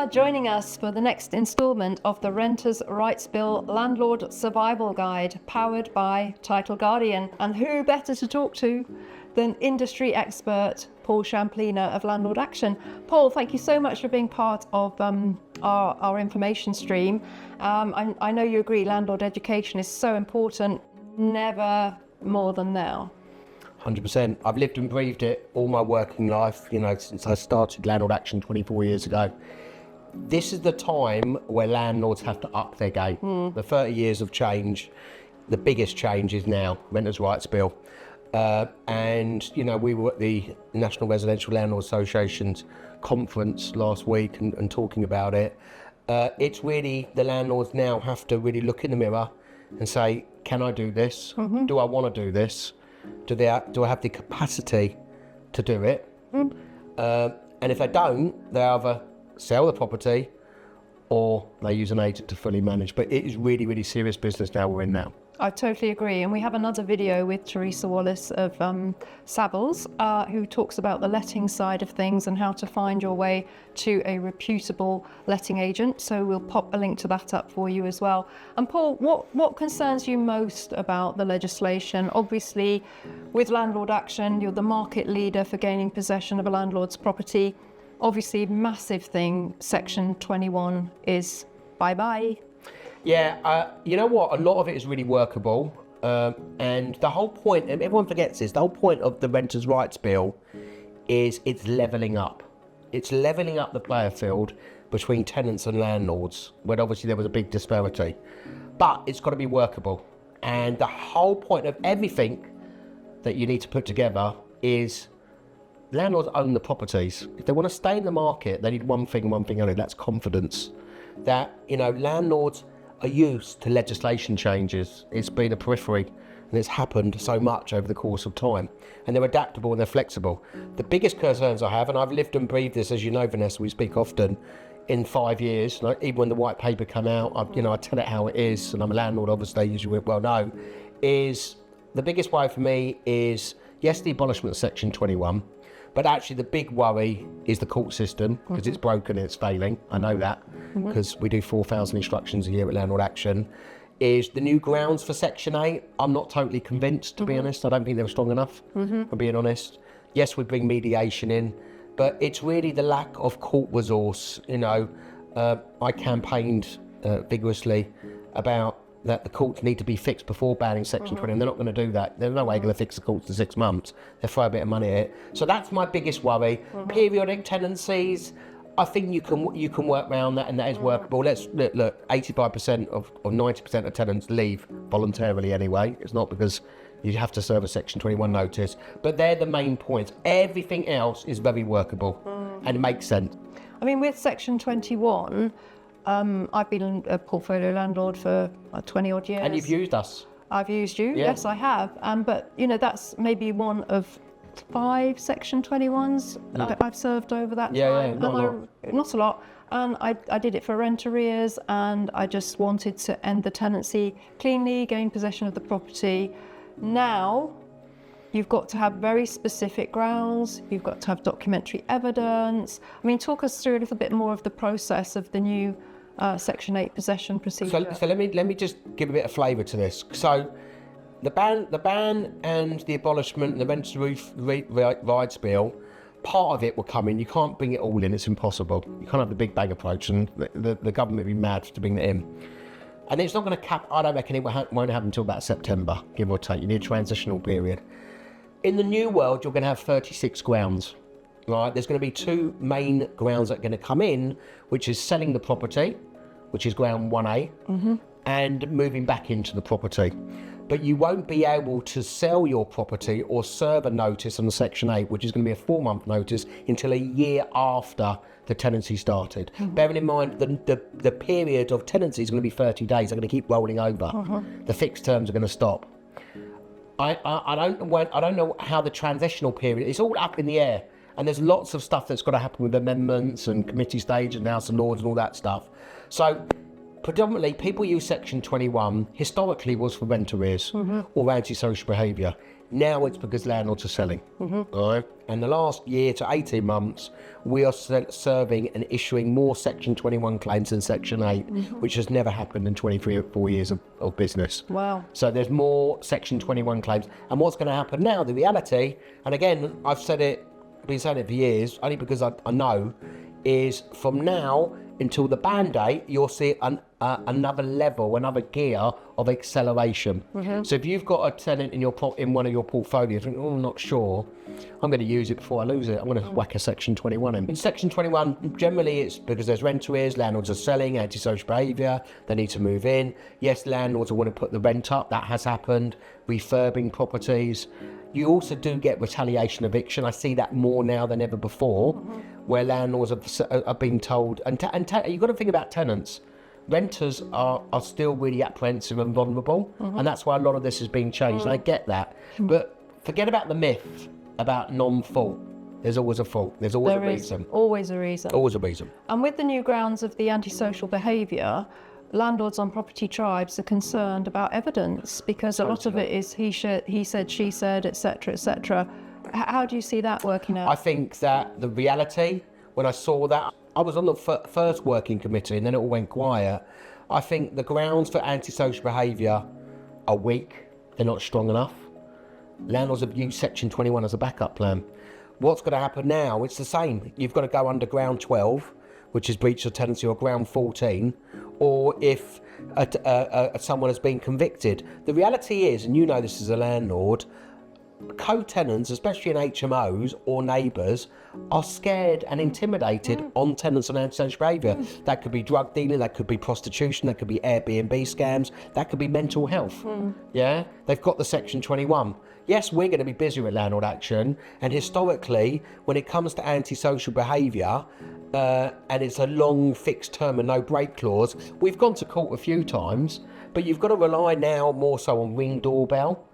are joining us for the next instalment of the Renters' Rights Bill Landlord Survival Guide, powered by Title Guardian. And who better to talk to than industry expert Paul Shamplina of Landlord Action. Paul, thank you so much for being part of our information stream. I know you agree landlord education is so important, never more than now. 100%. I've lived and breathed it all my working life, since I started Landlord Action 24 years ago. This is the time where landlords have to up their game. The 30 years of change, the biggest change is now, Renters' Rights Bill. We were at the National Residential Landlord Association's conference last week and talking about it. It's really, the landlords now have to really look in the mirror and say, can I do this? Do I want to do this? Do I have the capacity to do it? And if they don't, they either sell the property or they use an agent to fully manage. But it is really, really serious business now we're in now. I totally agree. And we have another video with Teresa Wallace of Savills, who talks about the letting side of things and how to find your way to a reputable letting agent. So we'll pop a link to that up for you as well. And Paul, what concerns you most about the legislation? Obviously, with Landlord Action, you're the market leader for gaining possession of a landlord's property. Obviously, massive thing, Section 21 is bye-bye. Yeah, you know what? A lot of it is really workable. And the whole point, and everyone forgets this, the whole point of the Renters' Rights Bill is it's levelling up. It's levelling up the player field between tenants and landlords, when obviously there was a big disparity. But it's got to be workable. And the whole point of everything that you need to put together is landlords own the properties. If they want to stay in the market, they need one thing only, that's confidence. That, landlords are used to legislation changes. It's been a periphery and it's happened so much over the course of time, and they're adaptable and they're flexible. The biggest concerns I have, and I've lived and breathed this, as you know, Vanessa, we speak often, in 5 years, even when the white paper came out, I tell it how it is, and I'm a landlord obviously, as you well know, is the biggest worry for me is, yes, the abolishment of Section 21, but actually the big worry is the court system, because it's broken and it's failing. I know that, because we do 4,000 instructions a year at Landlord Action. Is the new grounds for Section 8, I'm not totally convinced, to be honest. I don't think they were strong enough, for being honest. Yes, we bring mediation in, but it's really the lack of court resource. I campaigned vigorously about that the courts need to be fixed before banning Section 20, and they're not going to do that. There's no way they're going to fix the courts in 6 months. They'll throw a bit of money at it. So that's my biggest worry. Periodic tenancies, I think you can work around that, and that is workable. Let's look 85% or 90% of tenants leave voluntarily anyway. It's not because you have to serve a Section 21 notice, but they're the main points. Everything else is very workable, and it makes sense. I mean, with Section 21, I've been a portfolio landlord for 20 odd years. And you've used us. I've used you, yeah. Yes I have. But that's maybe one of 5 Section 21s that I've served over that time. Yeah, not a lot. And I did it for rent arrears, and I just wanted to end the tenancy cleanly, gain possession of the property. Now, you've got to have very specific grounds, you've got to have documentary evidence. I mean, talk us through a little bit more of the process of the new Section 8 possession procedure. So let me just give a bit of flavour to this. So the ban and the abolishment and the Renters' Rights Bill, part of it will come in. You can't bring it all in, it's impossible. You can't have the big bang approach, and the government would be mad to bring it in. And it's not going to cap, I don't reckon it won't happen until about September, give or take. You need a transitional period. In the new world, you're going to have 36 grounds, right? There's going to be 2 main grounds that are going to come in, which is selling the property, which is ground 1A, and moving back into the property. But you won't be able to sell your property or serve a notice on Section 8, which is going to be a 4-month notice, until a year after the tenancy started. Bearing in mind the period of tenancy is going to be 30 days. They're going to keep rolling over. The fixed terms are going to stop. I don't know how the transitional period, it's all up in the air, and there's lots of stuff that's got to happen with amendments and committee stage and House of Lords and all that stuff. So predominantly people use Section 21 historically was for rent arrears or antisocial behaviour. Now it's because landlords are selling. All right? And the last year to 18 months, we are serving and issuing more Section 21 claims than Section 8, which has never happened in 23 or 4 years of business. Wow. So there's more Section 21 claims. And what's going to happen now, the reality, and again, I've been saying it for years, only because I know, is from now until the ban date, you'll see another level, another gear of acceleration. So if you've got a tenant in one of your portfolios, think, oh, I'm not sure, I'm going to use it before I lose it, I'm going to whack a Section 21 in. In Section 21, generally it's because there's rent arrears, landlords are selling, antisocial behaviour, they need to move in. Yes, landlords will want to put the rent up, that has happened, refurbing properties. You also do get retaliation eviction. I see that more now than ever before, where landlords are being told, and you've got to think about tenants. Renters are still really apprehensive and vulnerable, and that's why a lot of this is being changed. And I get that, but forget about the myth about non-fault. There's always a fault. There's always a reason. Always a reason. Always a reason. And with the new grounds of the antisocial behaviour, landlords on property tribes are concerned about evidence, because a lot of it is he said, she said, etc., etc. How do you see that working out? I think that the reality, when I saw that, I was on the first working committee and then it all went quiet. I think the grounds for antisocial behaviour are weak. They're not strong enough. Landlords have used Section 21 as a backup plan. What's going to happen now? It's the same. You've got to go under ground 12, which is breach of tenancy, or ground 14, or if someone has been convicted. The reality is, and you know this as a landlord, co-tenants, especially in HMOs or neighbours, are scared and intimidated on tenants on antisocial behaviour. That could be drug dealing, that could be prostitution, that could be Airbnb scams, that could be mental health. Yeah, they've got the Section 21. Yes, we're going to be busy with landlord action, and historically, when it comes to antisocial behaviour, and it's a long fixed term and no break clause, we've gone to court a few times, but you've got to rely now more so on ring doorbell,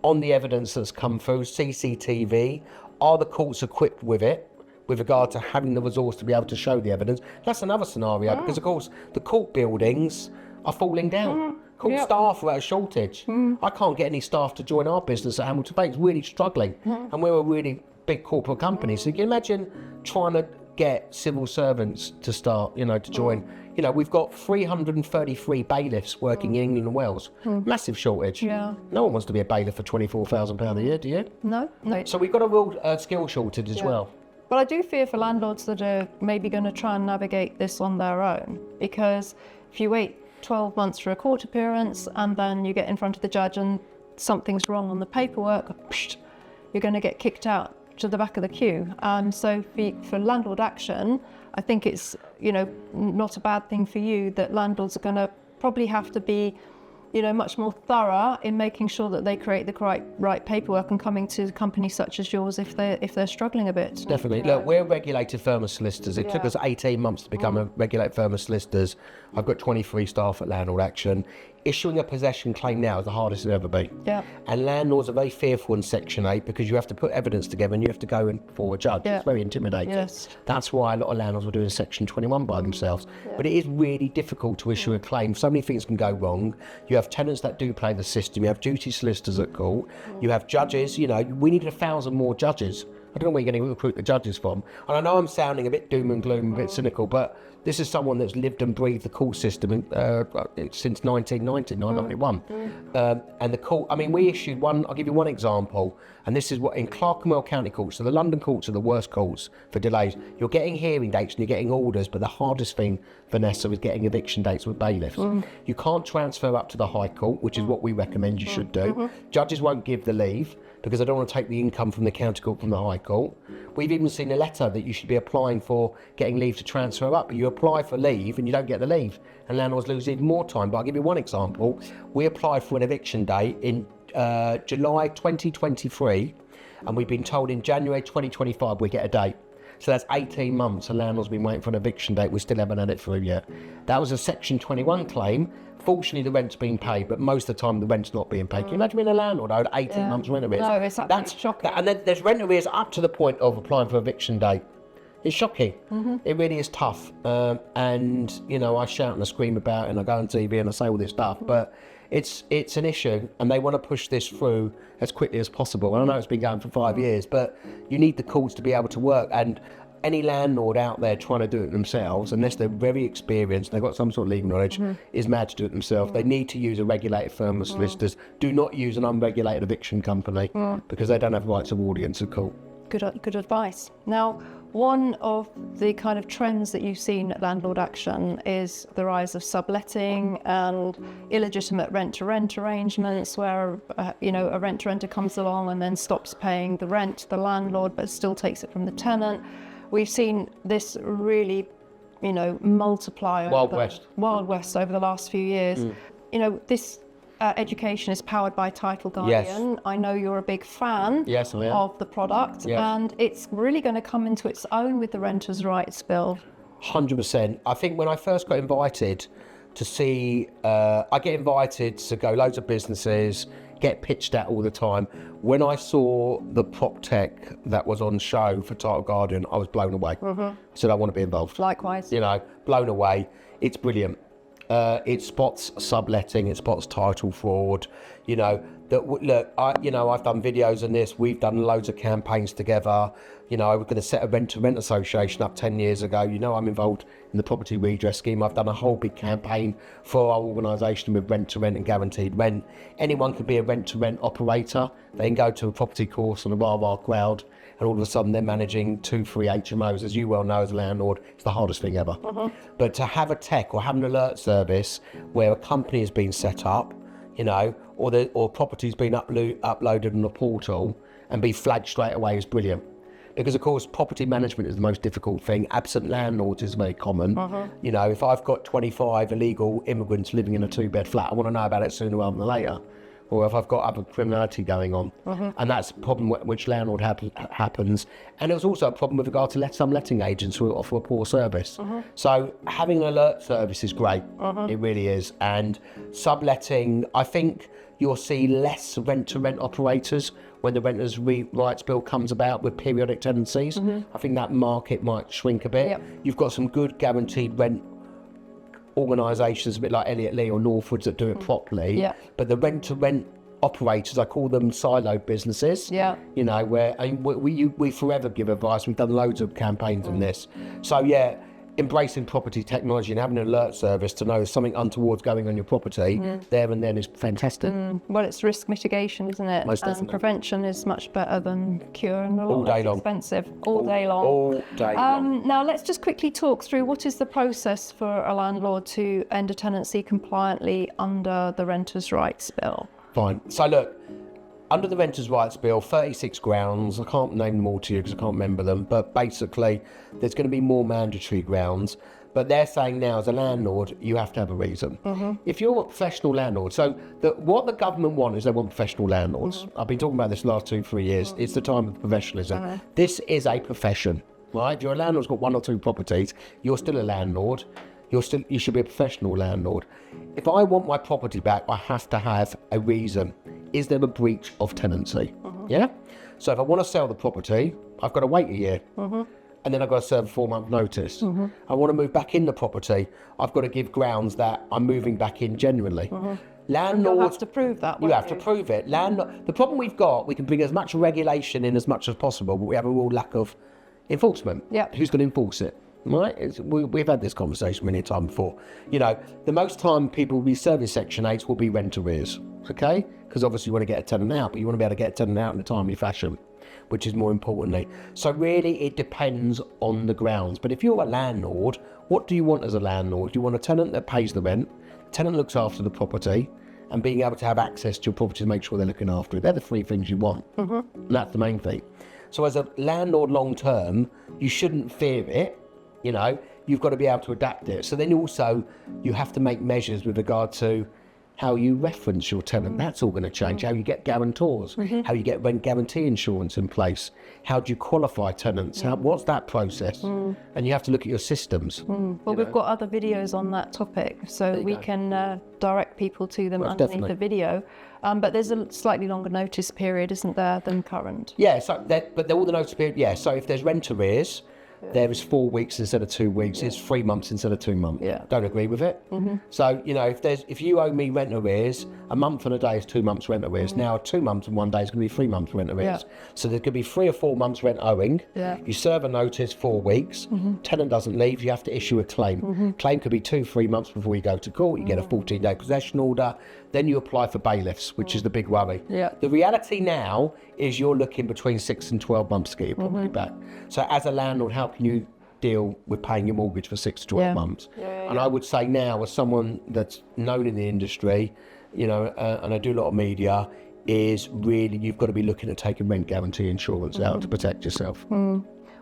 on the evidence that's come through, CCTV. Are the courts equipped with it, with regard to having the resource to be able to show the evidence? That's another scenario, because of course the court buildings are falling down. Court staff are at a shortage. I can't get any staff to join our business at Hamilton Bay. It's really struggling, and we're a really big corporate company. So you can imagine trying to get civil servants to start, to join. We've got 333 bailiffs working in England and Wales. Massive shortage. Yeah. No one wants to be a bailiff for £24,000 a year, do you? No. So we've got a real skill shortage as well. Well, I do fear for landlords that are maybe going to try and navigate this on their own, because if you wait 12 months for a court appearance and then you get in front of the judge and something's wrong on the paperwork, you're going to get kicked out to the back of the queue. So for landlord action, I think it's not a bad thing for you that landlords are going to probably have to be much more thorough in making sure that they create the right paperwork and coming to companies such as yours if they're struggling a bit. Definitely. Look, we're a regulated firm of solicitors. It took us 18 months to become a regulated firm of solicitors. I've got 23 staff at Landlord Action. Issuing a possession claim now is the hardest it'll ever be. Yeah. And landlords are very fearful in Section 8 because you have to put evidence together and you have to go in for a judge. Yeah. It's very intimidating. Yes. That's why a lot of landlords were doing Section 21 by themselves. But it is really difficult to issue a claim. So many things can go wrong. You have tenants that do play the system. You have duty solicitors at court. You have judges. We need 1,000 more judges. I don't know where you're going to recruit the judges from. And I know I'm sounding a bit doom and gloom, a bit cynical, but this is someone that's lived and breathed the court system since 1991. And the court, we issued one, I'll give you one example, and this is what in Clerkenwell County Courts, so the London courts are the worst courts for delays. You're getting hearing dates and you're getting orders, but the hardest thing, Vanessa, is getting eviction dates with bailiffs. You can't transfer up to the High Court, which is what we recommend you should do. Judges won't give the leave, because I don't want to take the income from the county court from the High Court. We've even seen a letter that you should be applying for getting leave to transfer up, but you apply for leave and you don't get the leave, and landlords lose even more time. But I'll give you one example. We applied for an eviction date in July 2023, and we've been told in January 2025 we get a date. So that's 18 months. A landlord's been waiting for an eviction date. We still haven't had it through yet. That was a Section 21 claim. Fortunately, the rent's being paid, but most of the time the rent's not being paid. Can you imagine being a landlord owed 18 months rent arrears? No, it's absolutely shocking. And then there's rent arrears up to the point of applying for eviction date. It's shocking. It really is tough. And, you know, I shout and I scream about it and I go on TV and I say all this stuff, but it's an issue and they want to push this through as quickly as possible. And I know it's been going for 5 years, but you need the courts to be able to work. And any landlord out there trying to do it themselves, unless they're very experienced, they've got some sort of legal knowledge, is mad to do it themselves. They need to use a regulated firm of solicitors. Do not use an unregulated eviction company because they don't have rights of audience at court. Good advice. Now, one of the kind of trends that you've seen at Landlord Action is the rise of subletting and illegitimate rent-to-rent arrangements where, you know, a rent-to-renter comes along and then stops paying the rent to the landlord but still takes it from the tenant. We've seen this really, you know, multiply. Wild West over the last few years. You know, this education is powered by Title Guardian. Yes. I know you're a big fan Yes, I am. of the product, Yes. and it's really going to come into its own with the Renters' Rights Bill. 100%. I think when I first got invited to see, I get invited to go loads of businesses, get pitched at all the time. When I saw the prop tech that was on show for Title Guardian, I was blown away. I said, I want to be involved. Likewise. You know, blown away. It's brilliant. It spots subletting, it spots title fraud. You know, look, I've done videos on this. We've done loads of campaigns together. You know, I was going to set a rent-to-rent association up 10 years ago. You know, I'm involved in the property redress scheme. I've done a whole big campaign for our organisation with rent-to-rent and guaranteed rent. Anyone can be a rent-to-rent operator. They can go to a property course on the rah-rah crowd, and all of a sudden they're managing 2-3 HMOs. As you well know as a landlord, it's the hardest thing ever. But to have a tech or have an alert service where a company has been set up, you know, or property's been uploaded on a portal and be flagged straight away is brilliant. Because of course, property management is the most difficult thing. Absent landlords is very common. You know, if I've got 25 illegal immigrants living in a 2-bed flat, I want to know about it sooner rather than later. Or if I've got other criminality going on. And that's a problem which landlord happens. And it was also a problem with regard to some letting agents who offer a poor service. So having an alert service is great. It really is. And subletting, I think you'll see less rent-to-rent operators when the Renters' Rights Bill comes about with periodic tenancies. I think that market might shrink a bit. You've got some good guaranteed rent organisations, a bit like Elliott Lee or Northwoods, that do it properly. But the rent-to-rent operators, I call them siloed businesses. You know, where we forever give advice. We've done loads of campaigns on this. So yeah, embracing property technology and having an alert service to know something untoward's going on your property there and then is fantastic. Well, it's risk mitigation, isn't it? Most and definitely. Prevention is much better than cure, and a lot All day less long. expensive. All day long. All day long. Now let's just quickly talk through what is the process for a landlord to end a tenancy compliantly under the Renters' Rights Bill. Fine. So look, under the Renters' Rights Bill, 36 grounds. I can't name them all to you because I can't remember them. But basically, there's going to be more mandatory grounds. But they're saying now, as a landlord, you have to have a reason. If you're a professional landlord, so what the government want is they want professional landlords. I've been talking about this the last 2-3 years. It's the time of professionalism. This is a profession, right? If you're a landlord who's got 1 or 2 properties, you're still a landlord. You should be a professional landlord. If I want my property back, I have to have a reason. Is there a breach of tenancy? Yeah? So if I want to sell the property, I've got to wait a year. And then I've got to serve a 4-month notice. I want to move back in the property. I've got to give grounds that I'm moving back in genuinely. Landlords, You'll have to prove that. you have to prove it. The problem we've got, we can bring as much regulation in as much as possible, but we have a real lack of enforcement. Who's going to enforce it? Right? We've had this conversation many times before. You know, the most time people will be serving Section 8s will be rent arrears, okay? Because obviously you want to get a tenant out, but you want to be able to get a tenant out in a timely fashion, which is more importantly. So really it depends on the grounds. But if you're a landlord, what do you want as a landlord? Do you want a tenant that pays the rent, tenant looks after the property, and being able to have access to your property to make sure they're looking after it? They're the 3 things you want. And that's the main thing. So as a landlord long term, you shouldn't fear it. You know, you've got to be able to adapt it. So then also you have to make measures with regard to how you reference your tenant. That's all going to change. How you get guarantors, how you get rent guarantee insurance in place. How do you qualify tenants? What's that process? And you have to look at your systems. Well, we've got other videos on that topic, so we can direct people to them underneath the video. But there's a slightly longer notice period, isn't there, than current? Yeah, so but all the notice period, yeah. So if there's rent arrears, there is 4 weeks instead of 2 weeks. It's 3 months instead of 2 months. Yeah. Don't agree with it. So, you know, if you owe me rent arrears, a month and a day is 2 months rent arrears. Now 2 months and 1 day is going to be 3 months rent arrears. So there could be 3 or 4 months rent owing. You serve a notice 4 weeks. Tenant doesn't leave, you have to issue a claim. Claim could be 2-3 months before you go to court. You get a 14-day possession order. Then you apply for bailiffs, which is the big worry. The reality now is you're looking between 6 and 12 months to get your property back. So as a landlord, how can you deal with paying your mortgage for 6 to 12 months? And I would say now, as someone that's known in the industry, you know, and I do a lot of media, is really you've got to be looking at taking rent guarantee insurance out to protect yourself.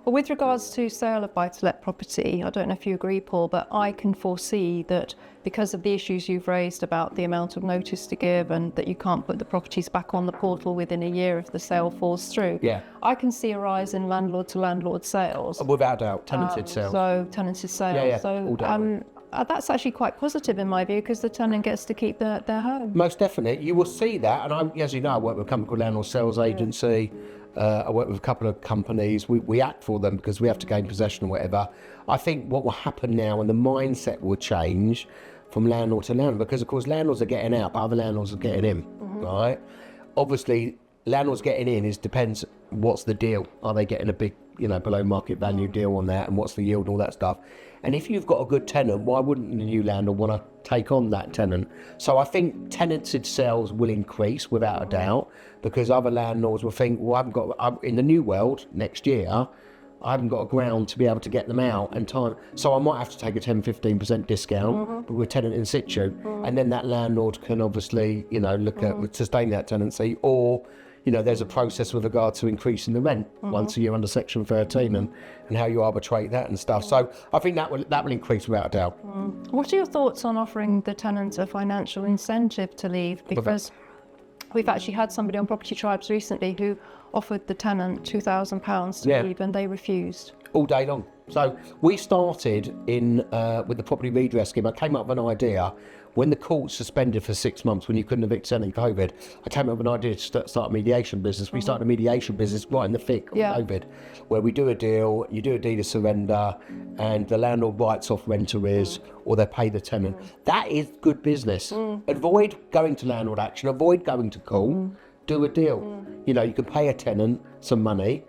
Well, with regards to sale of buy-to-let property, I don't know if you agree, Paul, but I can foresee that because of the issues you've raised about the amount of notice to give and that you can't put the properties back on the portal within a year if the sale falls through, I can see a rise in landlord-to-landlord sales. Without doubt, tenanted sales. So tenanted sales. So that's actually quite positive in my view, because the tenant gets to keep their home. Most definitely. You will see that. And as you know, I work with a company called Landlord Sales Agency. I work with a couple of companies. We act for them because we have to gain possession or whatever. I think what will happen now, and the mindset will change from landlord to landlord, because of course landlords are getting out, but other landlords are getting in, right? Obviously, landlords getting in depends what's the deal. Are they getting a big, you know, below market value deal on that, and what's the yield and all that stuff? And if you've got a good tenant, why wouldn't the new landlord want to take on that tenant? So I think tenanted sales will increase without a doubt, because other landlords will think, well, in the new world next year, I haven't got a ground to be able to get them out and time. So I might have to take a 10-15% discount but with tenant in situ. And then that landlord can obviously, you know, look at sustain that tenancy, or, you know, there's a process with regard to increasing the rent once a year under Section 13 and how you arbitrate that and stuff. So I think that will increase without a doubt. What are your thoughts on offering the tenant a financial incentive to leave? Because we've actually had somebody on Property Tribes recently who offered the tenant £2,000 to leave, and they refused. All day long. So we started with the property redress scheme. I came up with an idea when the court suspended for 6 months, when you couldn't evict tenant in COVID. I came up with an idea to start a mediation business. We started a mediation business right in the thick of COVID, where we do a deal, you do a deed of surrender, and the landlord writes off rent arrears, or they pay the tenant. That is good business. Avoid going to landlord action, avoid going to court, do a deal. You know, you can pay a tenant some money,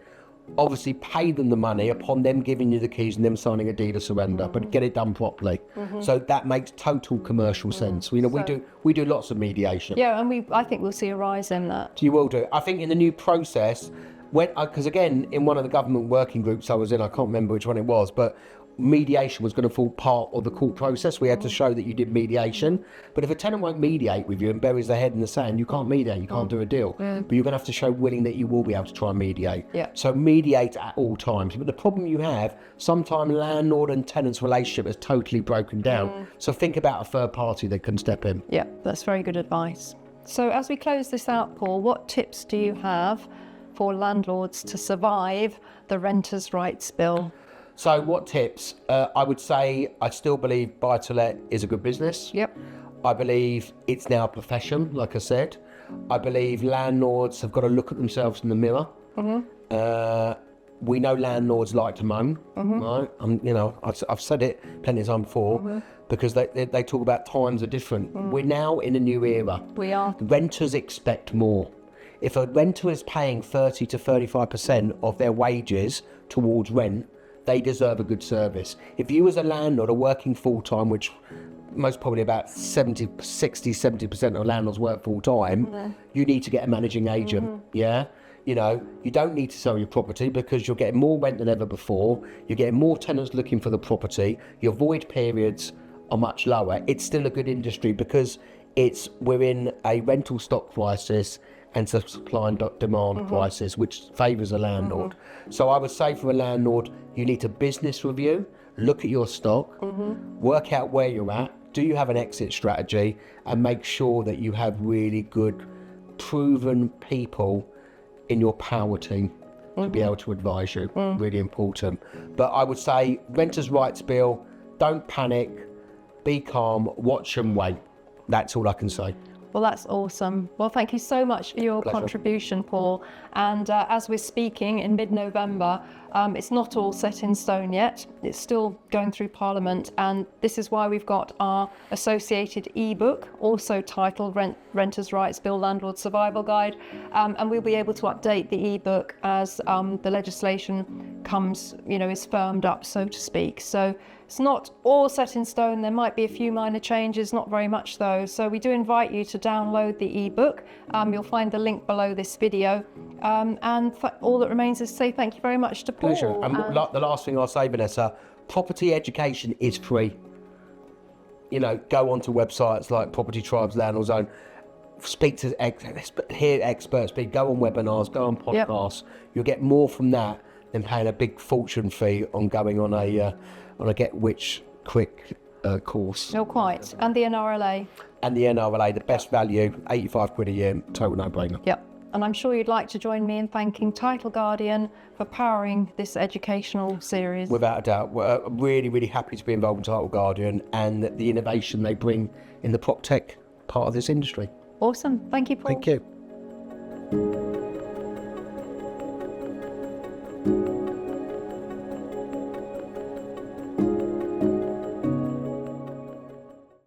obviously pay them the money upon them giving you the keys and them signing a deed of surrender, but get it done properly. So that makes total commercial sense. You know, we do lots of mediation. Yeah, and I think we'll see a rise in that. You will do. I think in the new process, because again, in one of the government working groups I was in, I can't remember which one it was, but mediation was going to fall part of the court process. We had to show that you did mediation. But if a tenant won't mediate with you and buries their head in the sand, you can't mediate, you can't do a deal. But you're going to have to show willing that you will be able to try and mediate. So mediate at all times. But the problem you have, sometimes landlord and tenant's relationship is totally broken down. So think about a third party that can step in. Yeah, that's very good advice. So as we close this out, Paul, what tips do you have for landlords to survive the Renters' Rights Bill? So what tips? I would say I still believe buy-to-let is a good business. I believe it's now a profession, like I said. I believe landlords have got to look at themselves in the mirror. We know landlords like to moan, right? You know, I've said it plenty of times before, because they talk about times are different. We're now in a new era. We are. Renters expect more. If a renter is paying 30 to 35% of their wages towards rent, they deserve a good service. If you as a landlord are working full-time, which most probably about 60-70% of landlords work full-time, you need to get a managing agent, You know, you don't need to sell your property because you're getting more rent than ever before. You're getting more tenants looking for the property. Your void periods are much lower. It's still a good industry because we're in a rental stock crisis and supply and demand crisis, which favours a landlord. So I would say for a landlord, you need to business review, look at your stock, work out where you're at, do you have an exit strategy, and make sure that you have really good, proven people in your power team to be able to advise you. Really important. But I would say Renters' Rights Bill, don't panic, be calm, watch and wait. That's all I can say. Well, that's awesome. Well, thank you so much for your Pleasure. contribution, Paul. And as we're speaking in mid-November, it's not all set in stone yet. It's still going through Parliament, and this is why we've got our associated ebook, also titled Renters' Rights Bill Landlord Survival Guide, and we'll be able to update the ebook as the legislation comes, is firmed up, so to speak. So it's not all set in stone. There might be a few minor changes, not very much though. So we do invite you to download the ebook. You'll find the link below this video. And all that remains is to say thank you very much to Paul. Pleasure. And the last thing I'll say, Vanessa, property education is free. Go onto websites like Property Tribes, Landlord Zone, speak to hear experts speak, go on webinars, go on podcasts. You'll get more from that than paying a big fortune fee on going on a get rich quick course. No, quite. And the NRLA. And the NRLA, the best value, 85 quid a year, total no-brainer. Yep. And I'm sure you'd like to join me in thanking Title Guardian for powering this educational series. Without a doubt. We're really, really happy to be involved in Title Guardian and the innovation they bring in the prop tech part of this industry. Awesome. Thank you, Paul. Thank you.